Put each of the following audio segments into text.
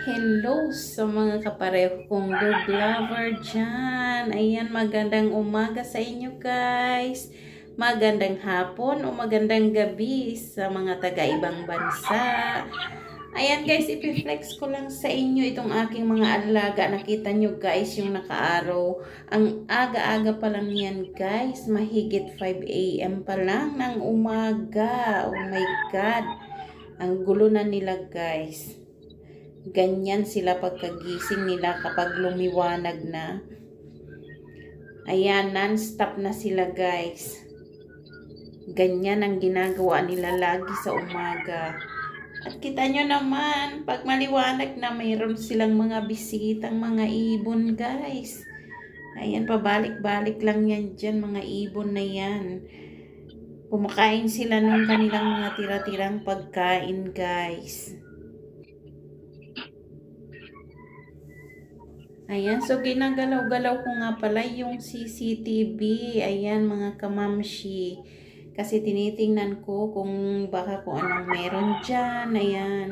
Hello sa mga kapareho kong dog lover dyan. Ayan, magandang umaga sa inyo guys. Magandang hapon o magandang gabi sa mga taga-ibang bansa. Ayan guys, ipiflex ko lang sa inyo itong aking mga alaga. Nakita nyo guys yung nakaaraw. Ang aga-aga pa lang yan guys. Mahigit 5 a.m. pa lang ng umaga. Oh my God. Ang gulo na nila guys. Ganyan sila pagkagising nila kapag lumiwanag na. Ayan, non-stop na sila guys. Ganyan ang ginagawa nila lagi sa umaga. At kita nyo naman, pag maliwanag na mayroon silang mga bisitang mga ibon guys. Ayan, pabalik-balik lang yan dyan, mga ibon na yan. Kumakain sila ng kanilang mga tira-tirang pagkain guys. Ayan, so ginagalaw-galaw ko nga pala yung CCTV. Ayan mga kamamshi. Kasi tinitingnan ko kung baka kung anong meron dyan. Ayan,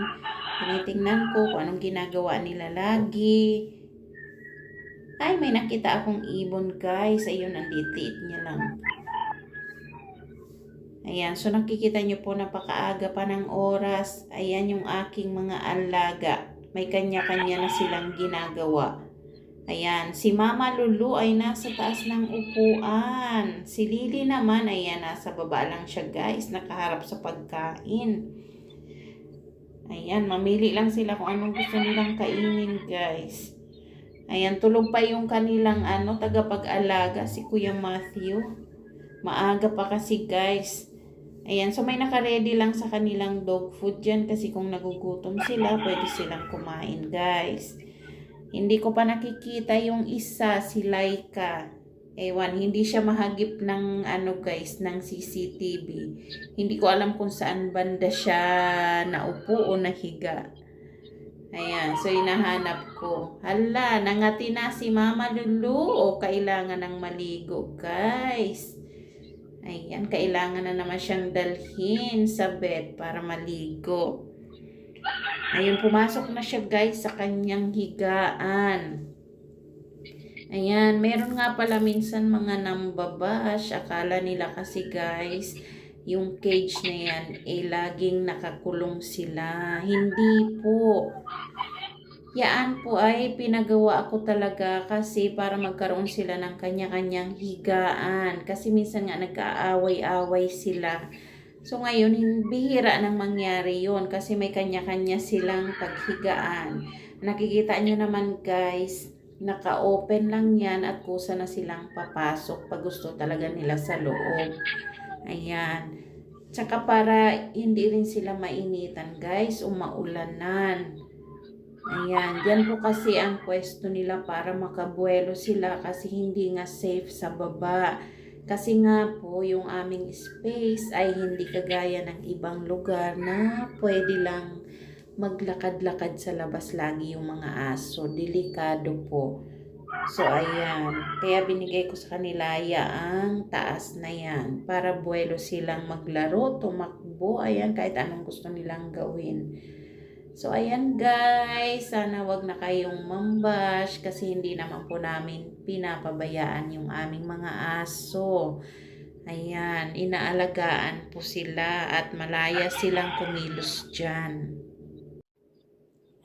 tinitingnan ko kung anong ginagawa nila lagi. Ay, may nakita akong ibon guys. Ayun, ang liit niya lang. Ayan, so nakikita nyo po napakaaga pa ng oras. Ayan yung aking mga alaga. May kanya-kanya na silang ginagawa. Ayan, si Mama Lulu ay nasa taas ng upuan. Si Lily naman, ayan, nasa baba lang siya guys, nakaharap sa pagkain. Ayan, mamili lang sila kung anong gusto nilang kainin guys. Ayan, tulog pa yung kanilang tagapag-alaga, si Kuya Matthew. Maaga pa kasi guys. Ayan, so may naka-ready lang sa kanilang dog food dyan kasi kung nagugutom sila, pwede silang kumain guys. Hindi ko pa nakikita yung isa, si Laika. Ewan, hindi siya mahagip ng guys, ng CCTV. Hindi ko alam kung saan banda siya naupo o nahiga. Ayan, so hinahanap ko. Hala, nangati na si Mama Lulu o kailangan ng maligo, guys. Ayan, kailangan na naman siyang dalhin sa bed para maligo. Ayun, pumasok na siya guys sa kanyang higaan. Ayan, meron nga pala minsan mga nambabash. Akala nila kasi guys, yung cage na yan, laging nakakulong sila. Hindi po. Yaan po ay pinagawa ako talaga kasi para magkaroon sila ng kanya-kanyang higaan. Kasi minsan nga nagkaaway-away sila. So ngayon, bihira nang mangyari yon kasi may kanya-kanya silang paghigaan. Nakikita nyo naman guys, naka-open lang yan at kusa na silang papasok pag gusto talaga nila sa loob. Ayan. Tsaka para hindi rin sila mainitan guys o maulanan. Ayan, dyan po kasi ang pwesto nila para makabuelo sila kasi hindi nga safe sa baba. Kasi nga po, yung aming space ay hindi kagaya ng ibang lugar na pwede lang maglakad-lakad sa labas lagi yung mga aso. Delikado po. So, ayan. Kaya binigay ko sa kanila ang taas na yan para buwelo silang maglaro, tumakbo. Ayan, kahit anong gusto nilang gawin. So, ayan guys, sana wag na kayong mambash kasi hindi naman po namin pinapabayaan yung aming mga aso. Ayan, inaalagaan po sila at malaya silang kumilos dyan.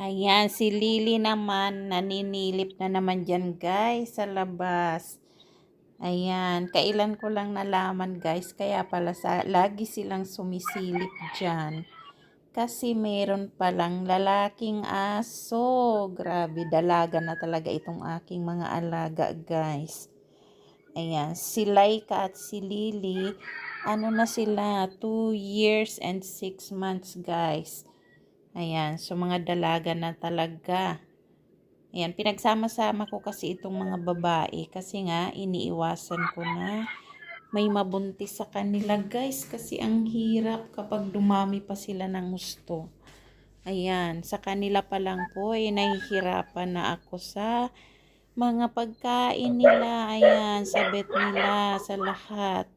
Ayan, si Lily naman, naninilip na naman dyan guys sa labas. Ayan, kailan ko lang nalaman guys, kaya pala lagi silang sumisilip dyan. Kasi meron palang lalaking aso. Grabe, dalaga na talaga itong aking mga alaga, guys. Ayan, si Laika at si Lily, ano na sila, 2 years and 6 months, guys. Ayan, so mga dalaga na talaga. Ayan, pinagsama-sama ko kasi itong mga babae kasi nga iniiwasan ko na may mabuntis sa kanila guys kasi ang hirap kapag dumami pa sila ng gusto. Ayan, sa kanila pa lang po nahihirapan na ako sa mga pagkain nila. Ayan, sa bet nila, sa lahat.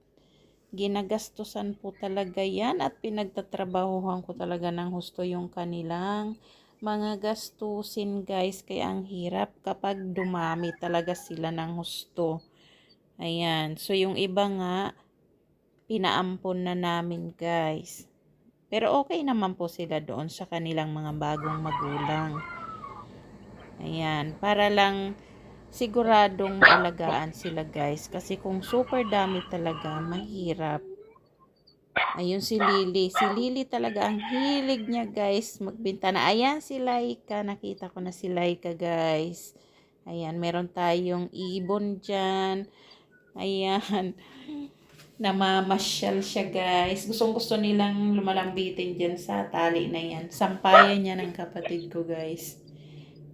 Ginagastusan po talaga yan at pinagtatrabahuhan ko talaga ng husto yung kanilang mga gastusin guys, kaya ang hirap kapag dumami talaga sila ng husto. Ayan, so yung iba nga, pinaampon na namin guys. Pero okay naman po sila doon sa kanilang mga bagong magulang. Ayan, para lang siguradong maalagaan sila guys. Kasi kung super dami talaga, mahirap. Ayun si Lily. Si Lily talaga ang hilig niya guys magbintana. Ayan si Laika. Nakita ko na si Laika guys. Ayan, meron tayong ibon dyan. Ayan. Namamasyal siya guys. Gustong gusto nilang lumalambitin dyan sa tali na yan. Sampayan niya ng kapatid ko guys.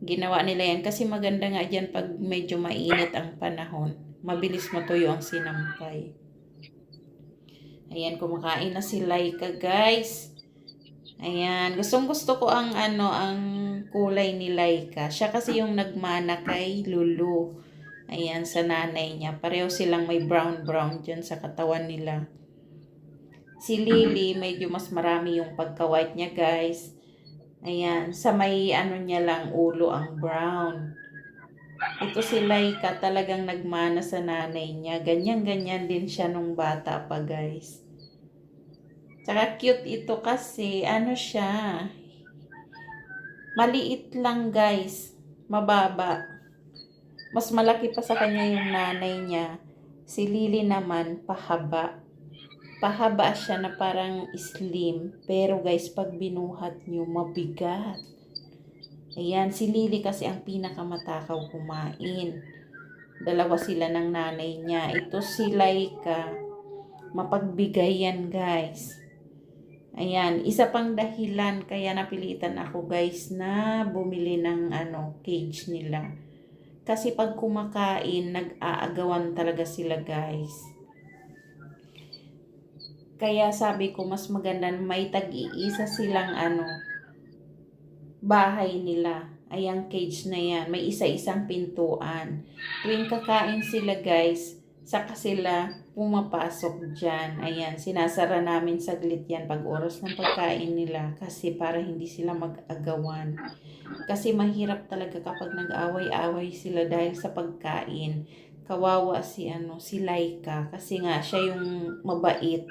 Ginawa nila yan kasi maganda nga dyan pag medyo mainit ang panahon. Mabilis matuyo ang sinampay. Ayan, kumakain na si Laika, guys. Ayan, gustong gusto ko ang ang kulay ni Laika. Siya kasi yung nagmana kay Lulu. Ayan, sa nanay niya. Pareho silang may brown-brown dyan sa katawan nila. Si Lily, medyo mas marami yung pagka-white niya, guys. Ayan, sa may niya lang ulo ang brown. Ito si Laika talagang nagmana sa nanay niya. Ganyan-ganyan din siya nung bata pa, guys. Tsaka cute ito kasi siya. Maliit lang guys. Mababa. Mas malaki pa sa kanya yung nanay niya. Si Lily naman pahaba. Pahaba siya na parang slim. Pero guys, pag binuhat nyo, mabigat. Ayan, si Lily kasi ang pinakamatakaw kumain. Dalawa sila ng nanay niya. Ito si Laika. Mapagbigay yan guys. Ayan, isa pang dahilan kaya napilitan ako guys na bumili ng cage nila. Kasi pag kumakain, nag-aagawan talaga sila guys. Kaya sabi ko mas maganda may tag-iisa silang bahay nila. Ayang cage na yan. May isa-isang pintuan. Tuwing kakain sila guys, saka sila pumapasok dyan. Ayan, sinasara namin saglit yan pag oras ng pagkain nila. Kasi para hindi sila mag-agawan. Kasi mahirap talaga kapag nag-away-away sila dahil sa pagkain. Kawawa si Laika. Kasi nga, siya yung mabait.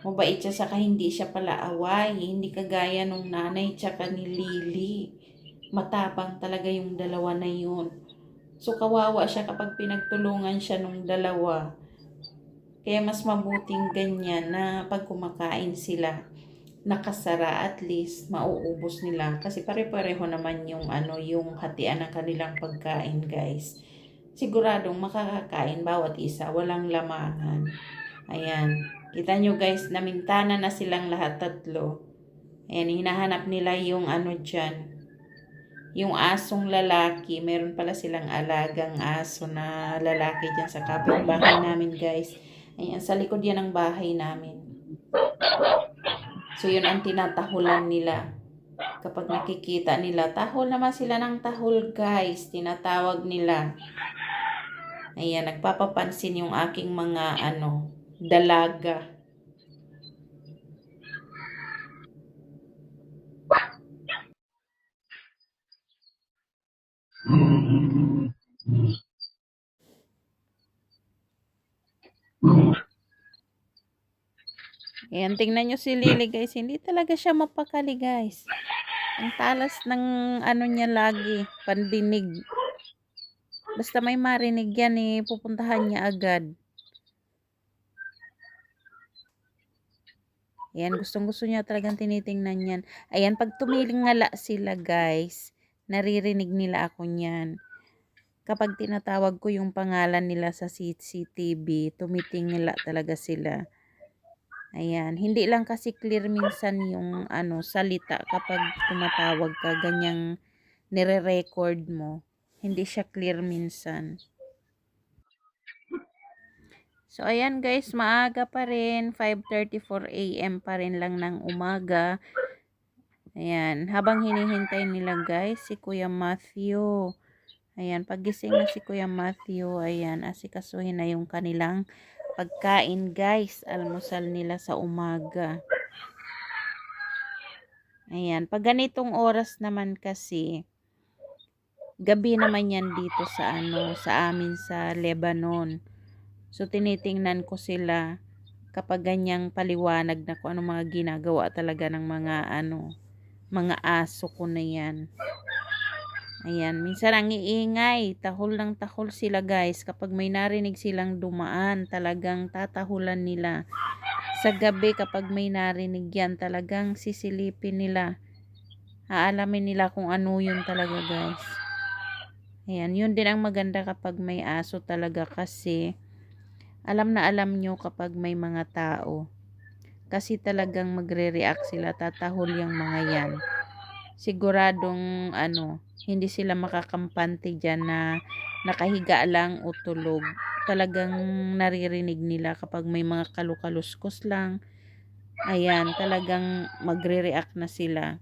Mabait siya saka hindi siya pala away. Hindi kagaya nung nanay tsaka ni Lily. Matapang talaga yung dalawa na yun. So kawawa siya kapag pinagtulungan siya nung dalawa. Kaya mas mabuting ganyan na pag kumakain sila, nakasara at least mauubos nila. Kasi pare-pareho naman yung yung hatian ng kanilang pagkain guys. Siguradong makakakain bawat isa, walang lamangan. Ayan. Kita nyo guys, namintana na silang lahat tatlo. Ayan, hinahanap nila yung dyan. Yung asong lalaki. Meron pala silang alagang aso na lalaki dyan sa kapitbahay namin guys. Ayan, sa likod yan ang bahay namin. So yun ang tinatahulan nila. Kapag nakikita nila, tahol naman sila ng tahol guys. Tinatawag nila. Ayan, nagpapapansin yung aking mga dalaga. Ayan, tingnan nyo si Lily guys. Hindi talaga siya mapakali guys. Ang talas ng niya lagi. Pandinig. Basta may marinig yan pupuntahan niya agad. Ayan, gustong-gusto niya talagang tinitingnan yan. Ayan, pag tumilingala sila guys, naririnig nila ako niyan. Kapag tinatawag ko yung pangalan nila sa CCTV, tumitingala talaga sila. Ayan, hindi lang kasi clear minsan yung salita kapag tumatawag ka, ganyang nire-record mo. Hindi siya clear minsan. So, ayan guys, maaga pa rin. 5:34 AM pa rin lang ng umaga. Ayan, habang hinihintay nila guys, si Kuya Matthew. Ayan, pagising na si Kuya Matthew, ayan, asikasuhin na yung kanilang pagkain guys. Almusal nila sa umaga. Ayan, pag ganitong oras naman kasi, gabi naman yan dito sa sa amin sa Lebanon. So tinitingnan ko sila kapag ganyang paliwanag na kung ano mga ginagawa talaga ng mga mga aso ko na yan. Ayan, minsan ang iingay, tahol ng tahol sila guys. Kapag may narinig silang dumaan, talagang tatahulan nila. Sa gabi kapag may narinig yan, talagang sisilipin nila. Aalamin nila kung ano yun talaga guys. Ayan, yun din ang maganda kapag may aso talaga kasi alam na alam nyo kapag may mga tao. Kasi talagang magre-react sila, tatahol yung mga yan. Siguradong hindi sila makakampante dyan na nakahiga lang o tulog. Talagang naririnig nila kapag may mga kalukaluskos lang. Ayan, talagang magre-react na sila.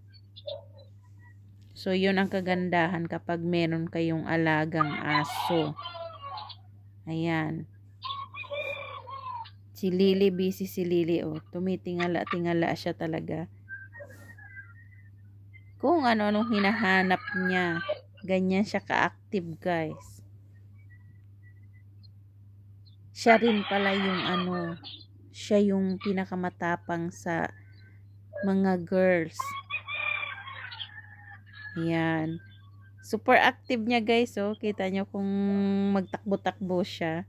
So, yun ang kagandahan kapag meron kayong alagang aso. Ayan. Si Lily, busy si Lily. Oh, tumitingala-tingala siya talaga. Kung ano-anong hinahanap niya. Ganyan siya ka-active guys. Siya rin pala yung siya yung pinakamatapang sa mga girls. Ayan. Super active niya guys, oh. Kita nyo kung magtakbo-takbo siya.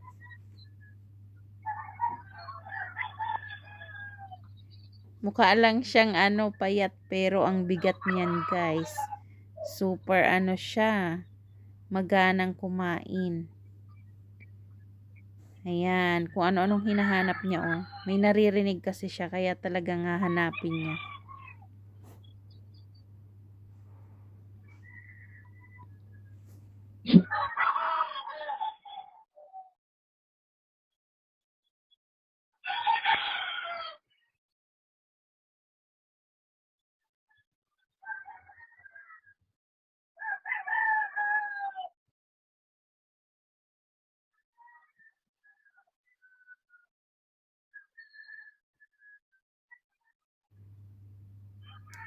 Mukha lang siyang payat pero ang bigat niyan guys. Super siya. Maganang kumain. Ayan, kung ano-anong hinahanap niya oh. May naririnig kasi siya kaya talagang hahanapin niya.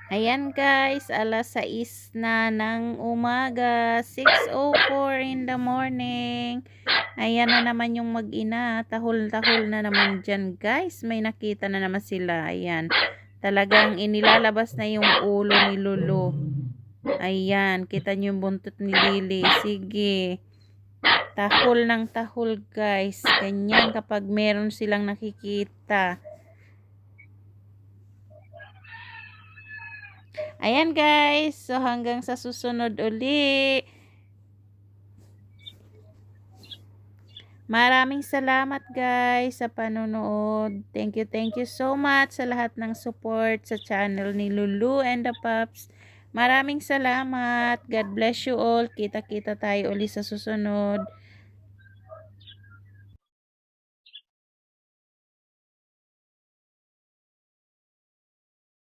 Ayan guys, alas 6 na ng umaga, 6:04 in the morning. Ayan na naman yung mag-ina, tahol-tahol na naman dyan guys. May nakita na naman sila, ayan. Talagang inilalabas na yung ulo ni Lulu. Ayan, kita nyo yung buntot ni Lily. Sige, tahol ng tahol guys. Ganyan kapag meron silang nakikita. Ayan guys, so hanggang sa susunod uli. Maraming salamat guys sa panonood. Thank you so much sa lahat ng support sa channel ni Lulu and the Pups. Maraming salamat. God bless you all. Kita-kita tayo uli sa susunod.